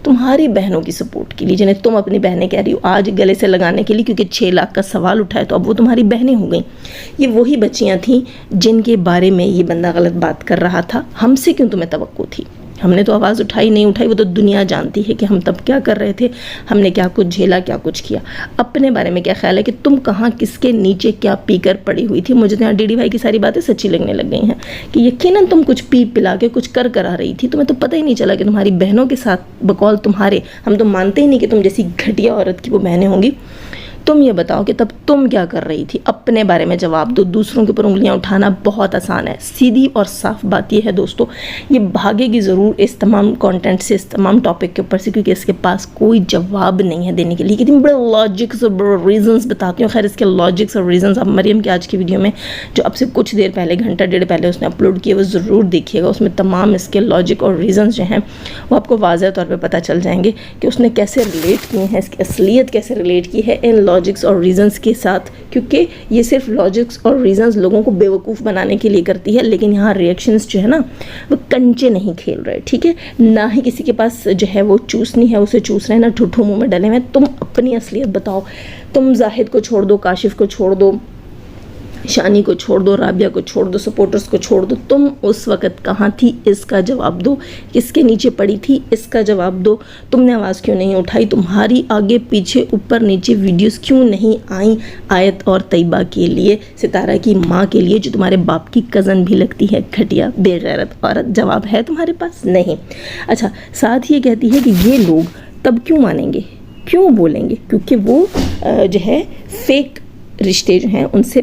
تمہاری بہنوں کی سپورٹ کے لیے، جنہیں تم اپنی بہنیں کہہ رہی ہو آج گلے سے لگانے کے لیے کیونکہ 6 لاکھ کا سوال اٹھائے، تو اب وہ تمہاری بہنیں ہو گئیں۔ یہ وہی بچیاں تھیں جن کے بارے میں یہ بندہ غلط بات کر رہا تھا۔ ہم سے کیوں تمہیں توقع تھی؟ ہم نے تو آواز اٹھائی نہیں اٹھائی، وہ تو دنیا جانتی ہے کہ ہم تب کیا کر رہے تھے، ہم نے کیا کچھ جھیلا، کیا کچھ کیا۔ اپنے بارے میں کیا خیال ہے کہ تم کہاں کس کے نیچے کیا پی کر پڑی ہوئی تھی؟ مجھے تو یہاں ڈی ڈی بھائی کی ساری باتیں سچی لگنے لگ گئی ہیں کہ یقیناً تم کچھ پی پلا کے کچھ کر آ رہی تھی، تمہیں تو پتہ ہی نہیں چلا کہ تمہاری بہنوں کے ساتھ بقول تمہارے، ہم تو مانتے ہی نہیں کہ تم جیسی گھٹیا عورت کی وہ بہنیں ہوں گی۔ تم یہ بتاؤ کہ تب تم کیا کر رہی تھی؟ اپنے بارے میں جواب دو۔ دوسروں کے اوپر انگلیاں اٹھانا بہت آسان ہے۔ سیدھی اور صاف بات یہ ہے دوستو، یہ بھاگے گی ضرور اس تمام کانٹینٹ سے، اس تمام ٹاپک کے اوپر سے، کیونکہ اس کے پاس کوئی جواب نہیں ہے دینے کے لیے۔ کتنے بڑے لاجکس اور بڑے ریزنز بتاتی ہوں۔ خیر اس کے لاجکس اور ریزنز آپ مریم کی آج کی ویڈیو میں جو اب سے کچھ دیر پہلے، گھنٹہ ڈیڑھ پہلے اس نے اپلوڈ کیے، وہ ضرور دیکھیے گا۔ اس میں تمام اس کے لاجک اور ریزنز جو ہیں وہ آپ کو واضح طور پہ پتہ چل جائیں گے کہ اس نے کیسے ریلیٹ کیے ہیں، اس کی اصلیت کیسے ریلیٹ کی ہے ان لاجکس اور ریزنز کے ساتھ، کیونکہ یہ صرف لاجکس اور ریزنز لوگوں کو بیوقوف بنانے کے لیے کرتی ہے، لیکن یہاں ریئیکشنز جو ہے نا وہ کنچے نہیں کھیل رہے، ٹھیک ہے؟ نہ ہی کسی کے پاس جو ہے وہ چوسنی ہے اسے چوس رہے ہیں، نہ ٹھٹھو منہ میں ڈلے ہوئے ہیں۔ تم اپنی اصلیت بتاؤ۔ تم زاہد کو چھوڑ دو، کاشف کو چھوڑ دو، شانی کو چھوڑ دو، رابعہ کو چھوڑ دو، سپورٹرز کو چھوڑ دو، تم اس وقت کہاں تھی اس کا جواب دو۔ کس کے نیچے پڑی تھی اس کا جواب دو۔ تم نے آواز کیوں نہیں اٹھائی؟ تمہاری آگے پیچھے اوپر نیچے ویڈیوز کیوں نہیں آئیں آیت اور طیبہ کے لیے، ستارہ کی ماں کے لیے جو تمہارے باپ کی کزن بھی لگتی ہے، گھٹیا بے غیرت عورت؟ جواب ہے تمہارے پاس؟ نہیں۔ اچھا، ساتھ یہ کہتی ہے کہ یہ لوگ تب کیوں مانیں گے، کیوں بولیں گے؟ کیونکہ وہ جو ہے فیک رشتے جو ہیں ان سے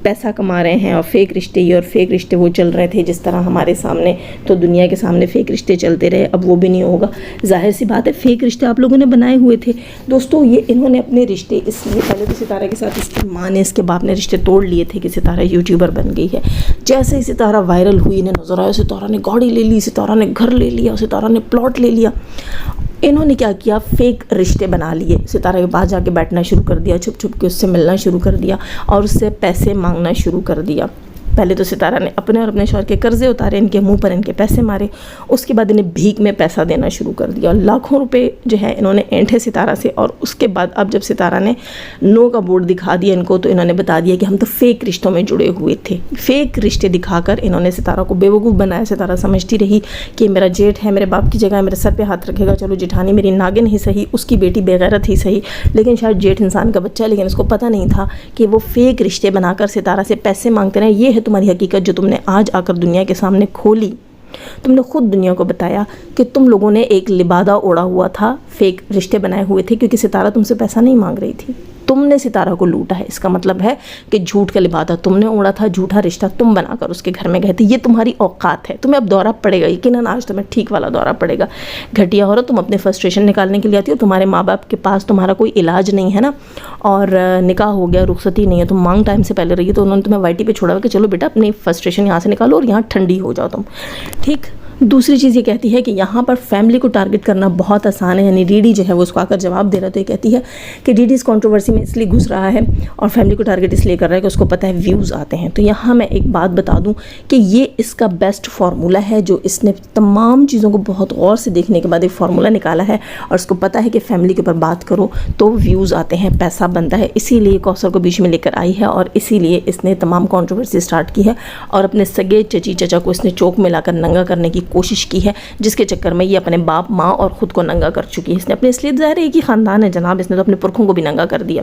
پیسہ کما رہے ہیں، اور فیک رشتے یہ اور فیک رشتے وہ چل رہے تھے، جس طرح ہمارے سامنے تو دنیا کے سامنے فیک رشتے چلتے رہے، اب وہ بھی نہیں ہوگا۔ ظاہر سی بات ہے فیک رشتے آپ لوگوں نے بنائے ہوئے تھے دوستو۔ یہ انہوں نے اپنے رشتے اس لیے، پہلے تو ستارہ کے ساتھ اس کی ماں نے، اس کے باپ نے رشتے توڑ لیے تھے کہ ستارہ یوٹیوبر بن گئی ہے۔ جیسے ہی ستارہ وائرل ہوئی، انہیں نظر آیا ستارہ نے گاڑی لے لی، ستارہ نے گھر لے لیا، ستارہ نے پلاٹ لے لیا، انہوں نے کیا کیا؟ فیک رشتے بنا لیے، ستارہ کے پاس جا کے بیٹھنا شروع کر دیا، چھپ چھپ کے اس سے ملنا شروع کر دیا اور اس سے پیسے مانگنا شروع کر دیا۔ پہلے تو ستارہ نے اپنے اور اپنے شوہر کے قرضے اتارے، ان کے منہ پر ان کے پیسے مارے، اس کے بعد انہیں بھیک میں پیسہ دینا شروع کر دیا، اور لاکھوں روپے جو ہے انہوں نے اینٹھے ستارہ سے۔ اور اس کے بعد اب جب ستارہ نے نو کا بورڈ دکھا دیا ان کو، تو انہوں نے بتا دیا کہ ہم تو فیک رشتوں میں جڑے ہوئے تھے۔ فیک رشتے دکھا کر انہوں نے ستارہ کو بیوقوف بنایا۔ ستارہ سمجھتی رہی کہ میرا جیٹھ ہے، میرے باپ کی جگہ میرے سر پہ ہاتھ رکھے گا، چلو جیٹھانی میری ناگن ہی صحیح، اس کی بیٹی بے غیرت ہی صحیح، لیکن شاید جیٹھ انسان کا بچہ ہے، لیکن اس کو پتہ نہیں تھا کہ وہ فیک رشتے بنا کر ستارہ سے پیسے مانگتے رہے۔ یہ ہے تمہاری حقیقت جو تم نے آج آ کر دنیا کے سامنے کھولی۔ تم نے خود دنیا کو بتایا کہ تم لوگوں نے ایک لبادہ اوڑا ہوا تھا، فیک رشتے بنائے ہوئے تھے، کیونکہ ستارہ تم سے پیسہ نہیں مانگ رہی تھی، تم نے ستارہ کو لوٹا ہے۔ اس کا مطلب ہے کہ جھوٹ کا لبادہ تم نے اوڑا تھا، جھوٹا رشتہ تم بنا کر اس کے گھر میں گئے تھے۔ یہ تمہاری اوقات ہے، تمہیں اب دورہ پڑے گا، یقیناً آج تمہیں ٹھیک والا دورہ پڑے گا۔ گھٹیا ہو رہا، تم اپنے فرسٹریشن نکالنے کے لیے آتی ہو، تمہارے ماں باپ کے پاس تمہارا کوئی علاج نہیں ہے نا، اور نکاح ہو گیا، رخصتی نہیں ہے، تم مانگ ٹائم سے پہلے رہی، تو انہوں نے تمہیں وائی ٹی پہ چھوڑا ہوا کہ چلو بیٹا اپنی فرسٹریشن یہاں سے نکالو اور یہاں ٹھنڈی ہو جاؤ تم، ٹھیک۔ دوسری چیز یہ کہتی ہے کہ یہاں پر فیملی کو ٹارگٹ کرنا بہت آسان ہے، یعنی ڈی ڈی جو ہے وہ اس کو آ کر جواب دے رہا ہے، تو یہ کہتی ہے کہ ڈی ڈی اس کنٹروورسی میں اس لیے گھس رہا ہے اور فیملی کو ٹارگٹ اس لیے کر رہا ہے کہ اس کو پتہ ہے ویوز آتے ہیں۔ تو یہاں میں ایک بات بتا دوں کہ یہ اس کا بیسٹ فارمولہ ہے، جو اس نے تمام چیزوں کو بہت غور سے دیکھنے کے بعد ایک فارمولہ نکالا ہے، اور اس کو پتہ ہے کہ فیملی کے اوپر بات کرو تو ویوز آتے ہیں، پیسہ بنتا ہے، اسی لیے کوثر کو بیچ میں لے کر آئی ہے، اور اسی لیے اس نے تمام کنٹروورسی سٹارٹ کی ہے، اور اپنے سگے چچی چچا کو اس نے چوک میں لا کر ننگا کرنے کی کوشش کی ہے، جس کے چکر میں یہ اپنے باپ ماں اور خود کو ننگا کر چکی ہے۔ اس نے اپنی اصلیت، ظاہر ہے ایک ہی خاندان ہے جناب، اس نے تو اپنے پرکھوں کو بھی ننگا کر دیا۔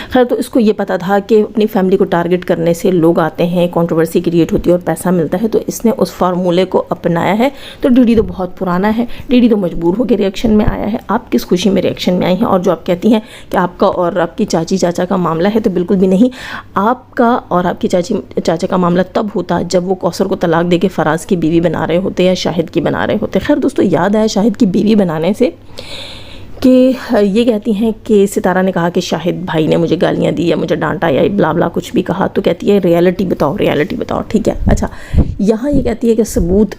خیر، تو اس کو یہ پتا تھا کہ اپنی فیملی کو ٹارگٹ کرنے سے لوگ آتے ہیں، کنٹروورسی کریٹ ہوتی ہے اور پیسہ ملتا ہے، تو اس نے اس فارمولے کو اپنایا ہے۔ تو ڈی ڈی تو بہت پرانا ہے، ڈی ڈی تو مجبور ہو کے ریئیکشن میں آیا ہے۔ آپ کس خوشی میں ریئیکشن میں آئی ہیں؟ اور جو آپ کہتی ہیں کہ آپ کا اور آپ کی چاچی چاچا کا معاملہ ہے، تو بالکل بھی نہیں۔ آپ کا اور آپ کی چاچی چاچا کا معاملہ تب ہوتا جب وہ کوثر کو طلاق دے کے فراز کی بیوی بنا رہے ہوتے یا شاہد کی بنا رہے ہوتے۔ خیر دوستو، یاد آیا شاہد کی بیوی بنانے سے کہ یہ کہتی ہیں کہ ستارہ نے کہا کہ شاہد بھائی نے مجھے گالیاں دی یا مجھے ڈانٹا یا بلا بلا کچھ بھی کہا، تو کہتی ہے ریالٹی بتاؤ، ٹھیک ہے۔ اچھا، یہاں یہ کہتی ہے کہ ثبوت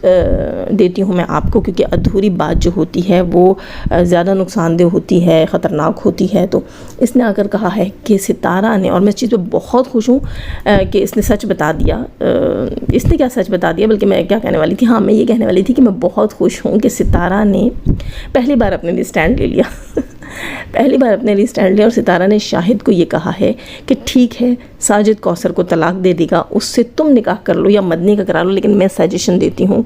دیتی ہوں میں آپ کو، کیونکہ ادھوری بات جو ہوتی ہے وہ زیادہ نقصان دہ ہوتی ہے، خطرناک ہوتی ہے۔ تو اس نے آ کر کہا ہے کہ ستارہ نے، اور میں اس چیز پہ بہت خوش ہوں کہ اس نے سچ بتا دیا، اس نے کیا سچ بتا دیا بلکہ میں کیا کہنے والی تھی، ہاں میں یہ کہنے والی تھی کہ میں بہت خوش ہوں کہ ستارہ نے پہلی بار اپنے لیے سٹینڈ لے لیا اور ستارہ نے شاہد کو یہ کہا ہے کہ ٹھیک ہے ساجد کوثر کو طلاق دے دے گا، اس سے تم نکاح کر لو یا مدنی کا کرا لو، لیکن میں سجیشن دیتی ہوں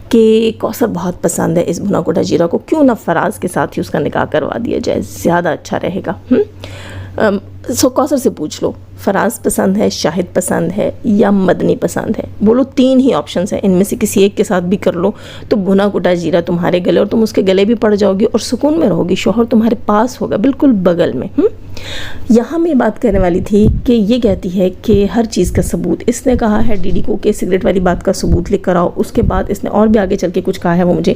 کہ کوثر بہت پسند ہے اس بنا کوٹا جیرا کو، کیوں نہ فراز کے ساتھ ہی اس کا نکاح کروا دیا جائے، زیادہ اچھا رہے گا۔ سو کوثر سے پوچھ لو فراز پسند ہے، شاہد پسند ہے یا مدنی پسند ہے، بولو، 3 ہی آپشنز ہیں، ان میں سے کسی ایک کے ساتھ بھی کر لو تو بھنا کوٹا جیرا تمہارے گلے، اور تم اس کے گلے بھی پڑ جاؤ گی اور سکون میں رہو گی، شوہر تمہارے پاس ہوگا بالکل بغل میں۔ یہاں میں بات کرنے والی تھی کہ یہ کہتی ہے کہ ہر چیز کا ثبوت، اس نے کہا ہے ڈی ڈی کو کہ سگریٹ والی بات کا ثبوت لکھ کر آؤ، اس کے بعد اس نے اور بھی آگے چل کے کچھ کہا ہے، وہ مجھے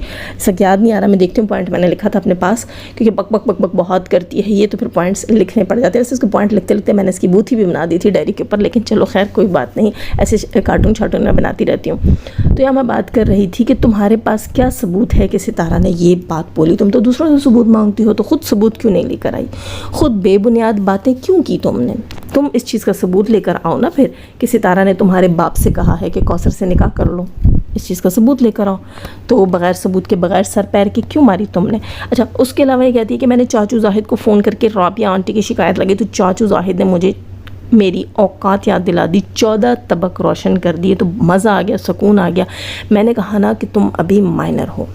یاد نہیں آ رہا، میں دیکھتی ہوں پوائنٹ میں نے لکھا تھا اپنے پاس، کیونکہ بک بک بک بک بہت کرتی ہے یہ، تو پھر پوائنٹس لکھنے پڑ جاتے ہیں، ویسے اس کو پوائنٹ لکھتے لکھتے میں نے اس کی بوتھی بھی بنا دی تھی ڈائری کے اوپر، لیکن چلو خیر کوئی بات نہیں، ایسے کارٹون شارٹون میں بناتی رہتی ہوں۔ تو یہاں میں بات کر رہی تھی کہ تمہارے پاس کیا ثبوت ہے کہ ستارہ نے یہ بات بولی، تم تو دوسروں سے ثبوت مانگتی ہو، تو خود ثبوت کیوں نہیں لے کر آئی، خود بے بنیاد باتیں کیوں کی تم اس چیز کا ثبوت لے کر آؤ نا پھر، کہ ستارہ نے تمہارے باپ سے کہا ہے کہ کوثر سے نکاح کر لو، اس چیز کا ثبوت لے کر آؤ، تو بغیر ثبوت کے بغیر سر پیر کے کیوں ماری تم نے۔ اچھا، اس کے علاوہ یہ کہتی ہے کہ میں نے چاچو زاہد کو فون کر کے رابعہ آنٹی کی شکایت لگی تو چاچو زاہد نے مجھے میری اوقات یاد دلا دی، 14 طبق روشن کر دیے، تو مزہ آ گیا، سکون آ گیا۔ میں نے کہا نا کہ تم ابھی مائنر ہو۔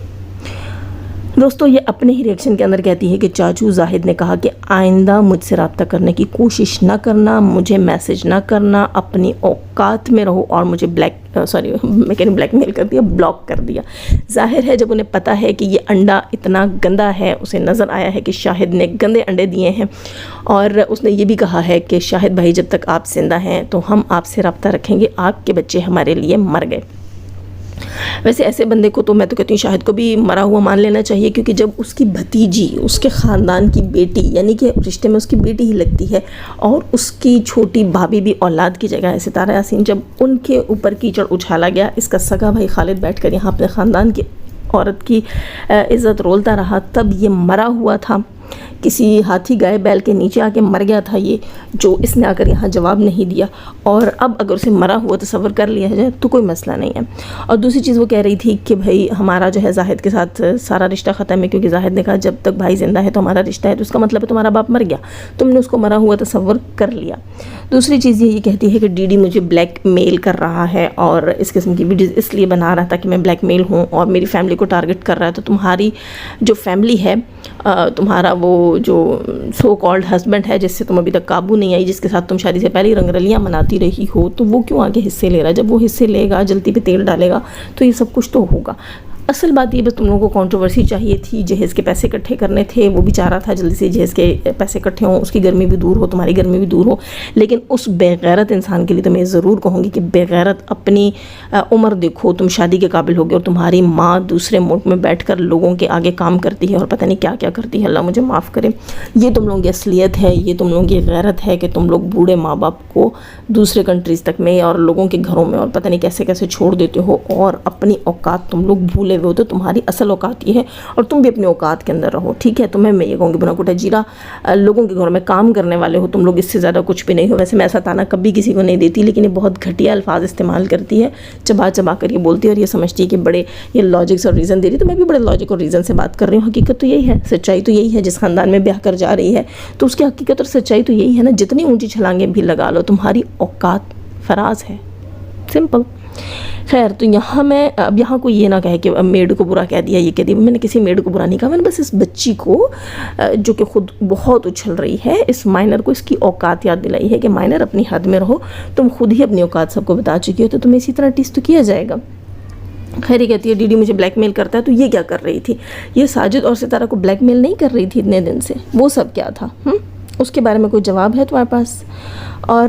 دوستو یہ اپنے ہی ریئیکشن کے اندر کہتی ہے کہ چاچو زاہد نے کہا کہ آئندہ مجھ سے رابطہ کرنے کی کوشش نہ کرنا، مجھے میسج نہ کرنا، اپنی اوقات میں رہو، اور مجھے بلیک میل کر دیا، بلاک کر دیا۔ ظاہر ہے جب انہیں پتہ ہے کہ یہ انڈا اتنا گندا ہے، اسے نظر آیا ہے کہ شاہد نے گندے انڈے دیے ہیں، اور اس نے یہ بھی کہا ہے کہ شاہد بھائی جب تک آپ زندہ ہیں تو ہم آپ سے رابطہ رکھیں گے، آپ کے بچے ہمارے لیے مر گئے۔ ویسے ایسے بندے کو تو میں تو کہتی ہوں شاہد کو بھی مرا ہوا مان لینا چاہیے، کیونکہ جب اس کی بھتیجی، اس کے خاندان کی بیٹی، یعنی کہ رشتے میں اس کی بیٹی ہی لگتی ہے، اور اس کی چھوٹی بھابھی بھی اولاد کی جگہ ہے ستارہ یاسین، جب ان کے اوپر کیچڑ اچھالا گیا، اس کا سگا بھائی خالد بیٹھ کر یہاں اپنے خاندان کی عورت کی عزت رولتا رہا، تب یہ مرا ہوا تھا، کسی ہاتھی گائے بیل کے نیچے آ کے مر گیا تھا یہ، جو اس نے آ کر یہاں جواب نہیں دیا، اور اب اگر اسے مرا ہوا تصور کر لیا جائے تو کوئی مسئلہ نہیں ہے۔ اور دوسری چیز وہ کہہ رہی تھی کہ بھائی ہمارا جو ہے زاہد کے ساتھ سارا رشتہ ختم ہے، کیونکہ زاہد نے کہا جب تک بھائی زندہ ہے تو ہمارا رشتہ ہے، تو اس کا مطلب ہے تمہارا باپ مر گیا، تم نے اس کو مرا ہوا تصور کر لیا۔ دوسری چیز یہ کہتی ہے کہ ڈی ڈی مجھے بلیک میل کر رہا ہے، اور اس قسم کی ویڈیوز اس لیے بنا رہا تھا کہ میں بلیک میل ہوں، اور میری فیملی کو ٹارگٹ کر رہا ہے، تو تمہاری جو فیملی ہے، تمہارا وہ جو سو کالڈ ہسبینڈ ہے جس سے تم ابھی تک قابو نہیں آئی، جس کے ساتھ تم شادی سے پہلے رنگ رلیاں مناتی رہی ہو، تو وہ کیوں آگے حصے لے رہا ہے؟ جب وہ حصے لے گا، جلتی پہ تیل ڈالے گا، تو یہ سب کچھ تو ہوگا۔ اصل بات یہ بس تم لوگوں کو کنٹروورسی چاہیے تھی، جہیز کے پیسے اکٹھے کرنے تھے، وہ بھی چاہ رہا تھا جلدی سے جہیز کے پیسے اکٹھے ہوں، اس کی گرمی بھی دور ہو، تمہاری گرمی بھی دور ہو، لیکن اس بے غیرت انسان کے لیے تو میں ضرور کہوں گی کہ بے غیرت اپنی عمر دیکھو، تم شادی کے قابل ہو گئے، اور تمہاری ماں دوسرے ملک میں بیٹھ کر لوگوں کے آگے کام کرتی ہے اور پتہ نہیں کیا کیا کرتی ہے، اللہ مجھے معاف کرے۔ یہ تم لوگوں کی اصلیت ہے، یہ تم لوگوں کی غیرت ہے کہ تم لوگ بوڑھے ماں باپ کو دوسرے کنٹریز تک میں اور لوگوں کے گھروں میں اور پتہ نہیں کیسے کیسے چھوڑ دیتے ہو، اور اپنی اوقات تم لوگ بھولے ہوئے ہو، تو تمہاری اصل اوقات یہ ہے، اور تم بھی اپنی اوقات کے اندر رہو، ٹھیک ہے؟ تمہیں میں یہ کہوں گی بنا کوٹا جیرا، لوگوں کے گھروں میں کام کرنے والے ہو تم لوگ، اس سے زیادہ کچھ بھی نہیں ہو۔ ویسے میں ایسا تانا کبھی کسی کو نہیں دیتی، لیکن یہ بہت گھٹیا الفاظ استعمال کرتی ہے، چبا چبا کر یہ بولتی ہے، اور یہ سمجھتی ہے کہ بڑے یہ لاجکس اور ریزن دے رہی، تو میں بھی بڑے لاجک اور ریزن سے بات کر رہی ہوں۔ حقیقت تو یہی ہے، سچائی تو یہی ہے، جس خاندان میں بیاہ کر جا رہی ہے تو اس کی حقیقت اور سچائی تو یہی ہے نا، جتنی اونچی چھلانگیں بھی لگا لو، تمہاری اوقات فراز ہے، سمپل۔ خیر، تو یہاں میں اب یہاں کوئی یہ نہ کہے کہ میڈ کو برا کہہ دیا، یہ کہہ دیا، میں نے کسی میڈ کو برا نہیں کہا، میں نے بس اس بچی کو جو کہ خود بہت اچھل رہی ہے، اس مائنر کو اس کی اوقات یاد دلائی ہے کہ مائنر اپنی حد میں رہو، تم خود ہی اپنی اوقات سب کو بتا چکی ہو، تو تمہیں اسی طرح ٹیس تو کیا جائے گا۔ خیر، یہ کہتی ہے ڈی ڈی مجھے بلیک میل کرتا ہے، تو یہ کیا کر رہی تھی؟ یہ ساجد اور ستارہ کو بلیک میل نہیں کر رہی تھی اتنے دن سے، وہ سب کیا تھا؟ اس کے بارے میں کوئی جواب ہے تمہارے پاس؟ اور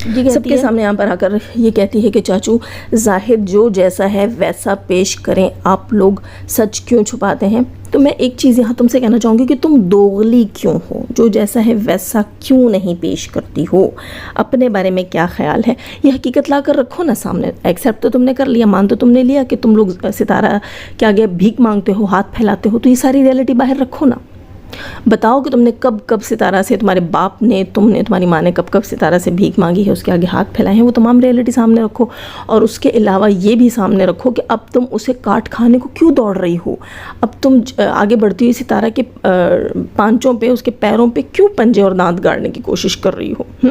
یہ سب کے سامنے یہاں پر آ کر یہ کہتی ہے کہ چاچو زاہد جو جیسا ہے ویسا پیش کریں، آپ لوگ سچ کیوں چھپاتے ہیں؟ تو میں ایک چیز یہاں تم سے کہنا چاہوں گی کہ تم دوغلی کیوں ہو؟ جو جیسا ہے ویسا کیوں نہیں پیش کرتی ہو؟ اپنے بارے میں کیا خیال ہے؟ یہ حقیقت لا کر رکھو نا سامنے. ایکسیپٹ تو تم نے کر لیا، مان تو تم نے لیا کہ تم لوگ ستارہ کے آگے بھیک مانگتے ہو، ہاتھ پھیلاتے ہو، تو یہ ساری ریئلٹی باہر رکھو نا. بتاؤ کہ تم نے کب کب ستارہ سے، تمہارے باپ نے، تم نے، تمہاری ماں نے کب کب ستارہ سے بھیک مانگی ہے، اس کے آگے ہاتھ پھیلائے ہیں. وہ تمام ریئلٹی سامنے رکھو. اور اس کے علاوہ یہ بھی سامنے رکھو کہ اب تم اسے کاٹ کھانے کو کیوں دوڑ رہی ہو؟ اب تم آگے بڑھتی ہوئی ستارہ کے پانچوں پہ، اس کے پیروں پہ کیوں پنجے اور دانت گاڑنے کی کوشش کر رہی ہو؟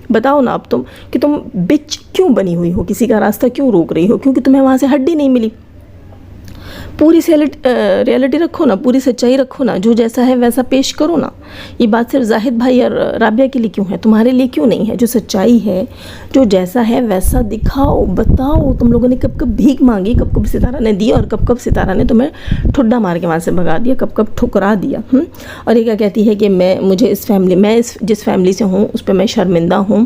بتاؤ نا اب تم کہ تم بچ کیوں بنی ہوئی ہو، کسی کا راستہ کیوں روک رہی ہو؟ کیونکہ تمہیں وہاں سے ہڈی نہیں ملی. پوری ریئلٹی رکھو نا، پوری سچائی رکھو نا، جو جیسا ہے ویسا پیش کرو نا. یہ بات صرف زاہد بھائی اور رابعہ کے لیے کیوں ہے، تمہارے لیے کیوں نہیں ہے؟ جو سچائی ہے، جو جیسا ہے ویسا دکھاؤ، بتاؤ تم لوگوں نے کب کب بھیک مانگی، کب کب ستارہ نے دی، اور کب کب ستارہ نے تمہیں ٹھڈا مار کے وہاں سے بھگا دیا، کب کب ٹھکرا دیا. اور یہ کیا کہتی ہے کہ میں جس فیملی سے ہوں اس پہ میں شرمندہ ہوں،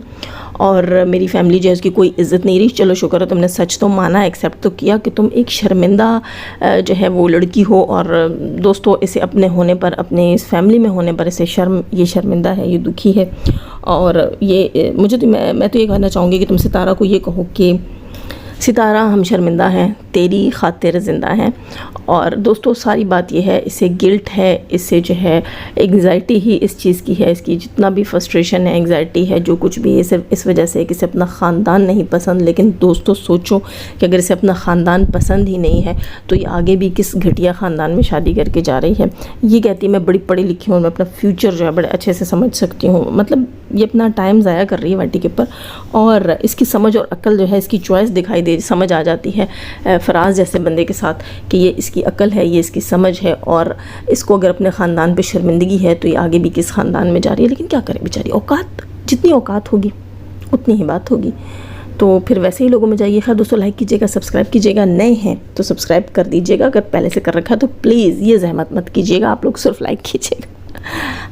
اور میری فیملی جو ہے اس کی کوئی عزت نہیں رہی. چلو شکر ہے تم نے سچ تو مانا، ایکسیپٹ تو کیا کہ تم ایک شرمندہ جو ہے وہ لڑکی ہو. اور دوستو اسے اپنے ہونے پر، اپنے اس فیملی میں ہونے پر اسے یہ شرمندہ ہے، یہ دکھی ہے. اور یہ میں تو یہ کہنا چاہوں گی کہ تم ستارہ کو یہ کہو کہ ستارہ ہم شرمندہ ہیں، تیری خاطر زندہ ہیں. اور دوستو ساری بات یہ ہے، اسے گلٹ ہے، اسے جو ہے انگزائٹی ہی اس چیز کی ہے، اس کی جتنا بھی فرسٹریشن ہے، انگزائٹی ہے، جو کچھ بھی ہے، صرف اس وجہ سے کہ اسے اپنا خاندان نہیں پسند. لیکن دوستو سوچو کہ اگر اسے اپنا خاندان پسند ہی نہیں ہے تو یہ آگے بھی کس گھٹیا خاندان میں شادی کر کے جا رہی ہے. یہ کہتی ہے میں بڑی پڑھی لکھی ہوں، میں اپنا فیوچر جو ہے بڑے اچھے سے سمجھ سکتی ہوں. مطلب یہ اپنا ٹائم ضائع کر رہی ہے واٹی کے اوپر، اور اس کی سمجھ اور عقل جو ہے، اس کی چوائس دکھائی سمجھ آ جاتی ہے فراز جیسے بندے کے ساتھ کہ یہ اس کی عقل ہے، یہ اس کی سمجھ ہے. اور اس کو اگر اپنے خاندان پہ شرمندگی ہے تو یہ آگے بھی کس خاندان میں جا رہی ہے. لیکن کیا کرے بیچاری، اوقات جتنی اوقات ہوگی اتنی ہی بات ہوگی. تو پھر ویسے ہی لوگوں میں جائیے. خیر دوستو لائک کیجیے گا، سبسکرائب کیجیے گا، نئے ہیں تو سبسکرائب کر دیجیے گا. اگر پہلے سے کر رکھا تو پلیز یہ زحمت مت کیجیے گا، آپ لوگ صرف لائک کیجیے گا.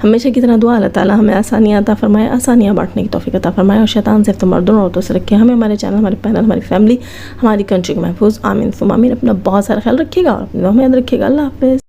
ہمیشہ کی طرح دعا اللہ تعالیٰ ہمیں آسانیاں عطا فرمائے، آسانیاں بانٹنے کی توفیق عطا فرمائے، اور شیطان سے تو مردوں عورتوں سے رکھے ہمیں، ہمارے چینل، ہمارے پینل، ہماری فیملی، ہماری کنٹری کو محفوظ. آمین ثم آمین. اپنا بہت سارا خیال رکھیے گا اور اپنی دعا میں یاد رکھیے گا. اللہ حافظ.